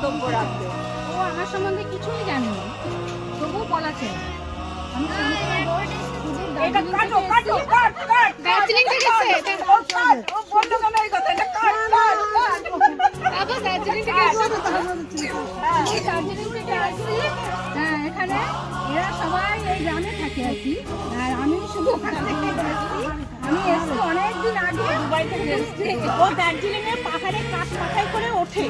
বক্তব্য রাখবে। ও আমার সম্বন্ধে কিছুই জানেনি, তবুও বলাছে আমি এটা কাটো কাটো কাট কাট দার্জিলিং থেকে এসেছে। ও কাট, ও বললো কেন এই কথা? এটা কাট কাট কাট। আবার দার্জিলিং থেকে এসেছে। দার্জিলিং থেকে আসছি। হ্যাঁ, এখানে এরা সবাই এই গ্রামে থাকে আর কি, আর আমি শুধু ওখান থেকে এসেছি। আমি এসেছি অনেকদিন আগে, দুবাই থেকে এসেছি। ও দার্জিলিং এর পাহাড়ে কাঠ মাথায় করে ওঠে,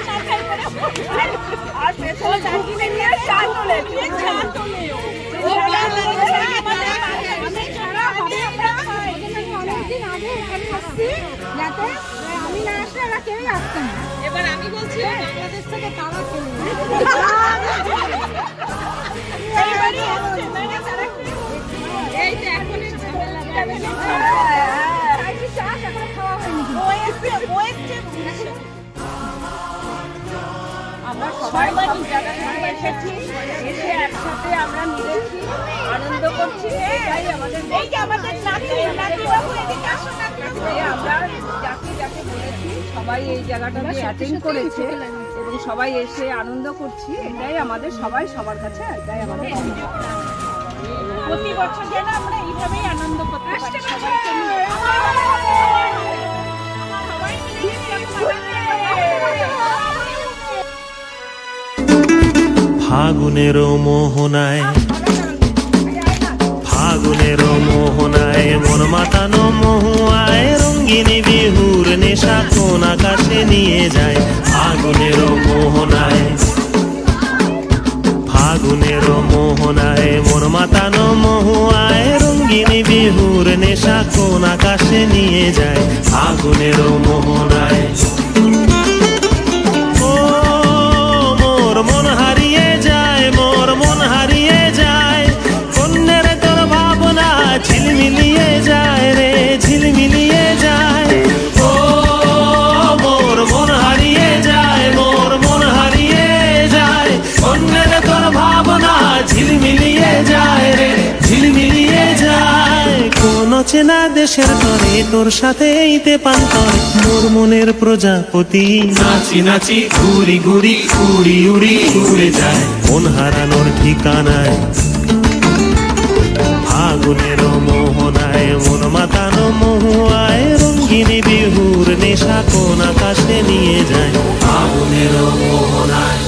মাথায় করে ওঠে। আর পেছনে দার্জিলিং এর চা তোলে, চা তোলে। ও অনেকদিন আগে এখানে আসছি, যাতে আমি না আসলে এরা কেউই আসতো না। এবার আমি বলছি বাংলাদেশ থেকে তারা খেলে এইবারই আসছে, মানে তারা এই যে এখন চা এখনো খাওয়া হয়নি। আমরা সবাই জায়গা থেকে এসেছি, এসে একসাথে আমরা মিলেছি, আনন্দ করছি। এটাই আমাদের, এই যে আমাদের নাতিবাবু এদিকে আসুন, আমরা যাকে যাকে বলেছি সবাই এই জায়গাটাতে অ্যাটেন্ড করেছে এবং সবাই এসে আনন্দ করছি। এটাই আমাদের সবাই সবার কাছে, এটাই আমাদের প্রতি বছর যেন আমরা এইভাবেই আনন্দ করতে পারি সবাইকে মিলে। ফাগুনের মোহনায়, ফাগুনের মোহনায় মন মাতানো মহুয়ায় রঙ্গিনী বিহুর নেশা কোন আকাশে নিয়ে যায়। ফাগুনের মোহনায়, ফাগুনের মোহনায় মন মাতানো মহুয়ায় রঙ্গিনী বিহুর নেশা কোন আকাশে নিয়ে যায়। ফাগুনের মোহনায় মন হারিয়ে যায়, মোর মন হারিয়ে যায়, কন্যের তোর ভাবনা ঝিলমিলিয়ে যায় রে, ঝিলমিলিয়ে যায়। ও মোর মন হারিয়ে যায়, মোর মন হারিয়ে যায়, কন্যের তোর ভাবনা ঝিলমিলিয়ে যায় রে, ঝিলমিলিয়ে যায়। কোন চেনা দেশের তরে তোর সাথে এইতে পান্তরে মোর মনের প্রজাপতি নাচি নাচি ঘুরি ঘুরি উড়ি উড়ি উড়ে যায় মন হারানোর ঠিকানায়। ফাগুনের মোহনায় মন মাতানো মহুয়ায় রঙ্গিনী বিহুর নেশা কোন আকাশে নিয়ে যায়। ফাগুনের মোহনায়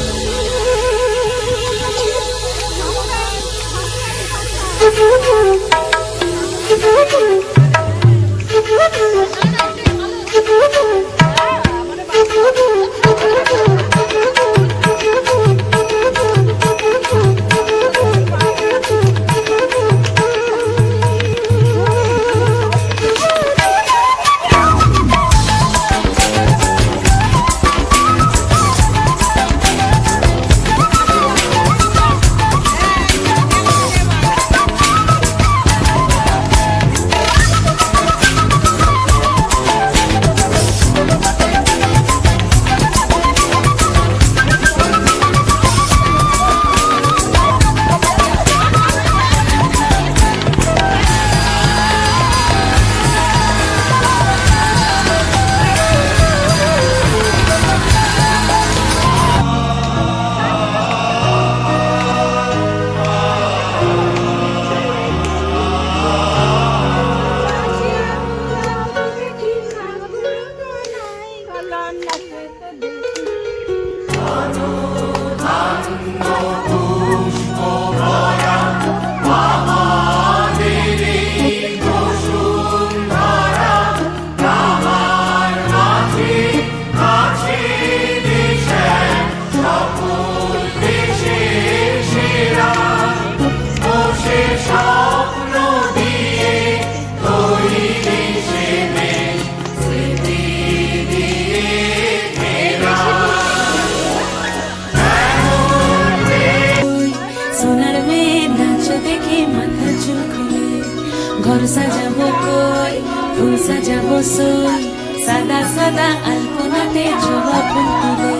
ঘর সাজাবো কই ফুল সাজাবো সই সাদা সাদা আলপনাতে জবা ফুল তুলে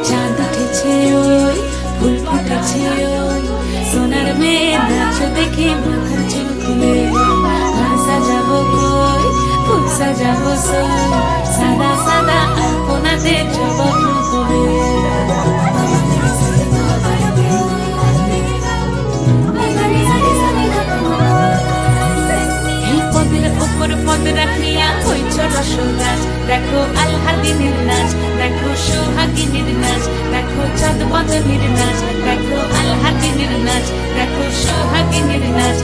চাঁদ উঠেছে ওই ফুল ফুটেছে ওই সোনার মেয়ে নাচ দেখে মাথা চুল খুলে ঘর সাজাবো কই ফুল সাজাবো সই সাদা সাদা আলপনা আলপনাতে জবা ফুল তুলে পদ রাখিয়া হইছ রসরাজ দেখো আলহাদিনের নাচ দেখো সোহাগিনীর নাচ দেখো চাঁদ বদনের নাচ দেখো আলহাদিনের নাচ দেখো সোহাগিনীর নাচ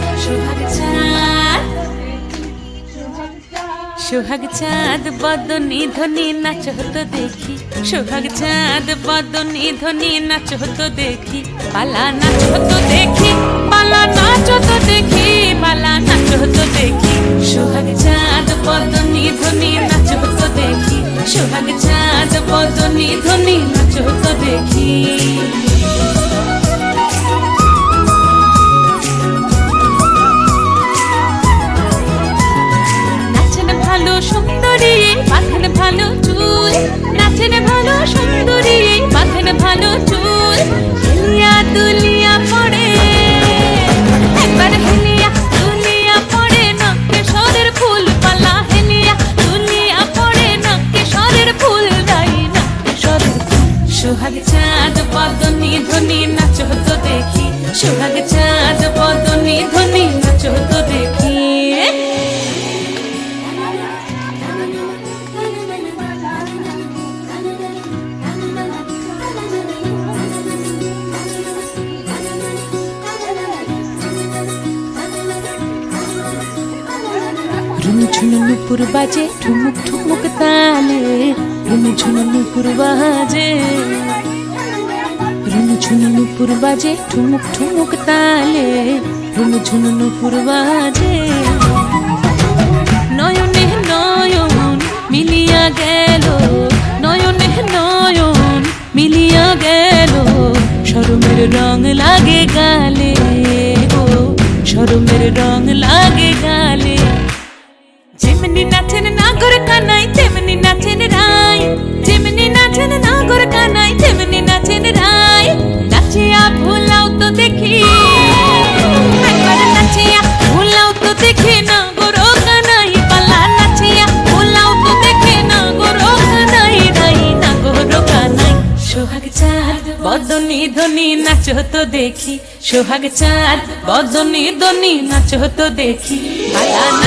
সোহাগ চাঁদ বদনী ধ্বনি নাচ হতো দেখি সোহাগ চাঁদ বদনী ধ্বনি নাচ হতো দেখি পালা নাচ হতো দেখি পালা নাচ হতো দেখি পালা নাচ হতো দেখি সোহাগ চাঁদ বদনী ধ্বনি নাচ হতো দেখি সোহাগ চাঁদ বদনী ধ্বনি নাচ হতো দেখি সুন্দরী বাঁধেন ভালো চুল নাচেন ভালো সুন্দরী বাঁধেন ভালো চুল হেলিয়া দুলিয়া পড়ে একবার হেলিয়া দুলিয়া পড়ে নকে সরের ফুল পালা হেলিয়া দুলিয়া পড়ে নকে সরের ফুল নাই নকে সরের সোহাগ চাঁদ বদনী ধ্বনি নাচ হতো দেখি সোহাগ চাঁদ বদনী ধ্বনি নাচ হতো দেখি ঝুনু নুপুর বাজে ঠুমুক ঠুমুক তালে রুনু ঝুনু নুপুর বাজে রুনু ঝুনু নুপুর বাজে ঠুমুক ঠুমুক তালে রুনু ঝুনু নুপুর বাজে নয়নে নয়ন মিলিয়া গেল নয়নে নয়ন মিলিয়া গেল শরমের রং লাগে গালে গো শরমের রং লাগে গালে যেমনি নাচেন নাগর কানাই তেমনি নাচেন রায় যেমনি নাচেন নাগর কানাই তেমনি নাচেন রায় নাচিয়া ভুলাও তো দেখি একবার নাচিয়া ভুলাও তো দেখি নাগর কানাই পালা নাচিয়া ভুলাও তো দেখি নাগর কানাই রাই নাগর কানাই সোহাগ চাঁদ বদনী ধ্বনি নাচ হতো দেখি সোহাগ চাঁদ বদনী ধ্বনি নাচ হতো দেখি পালা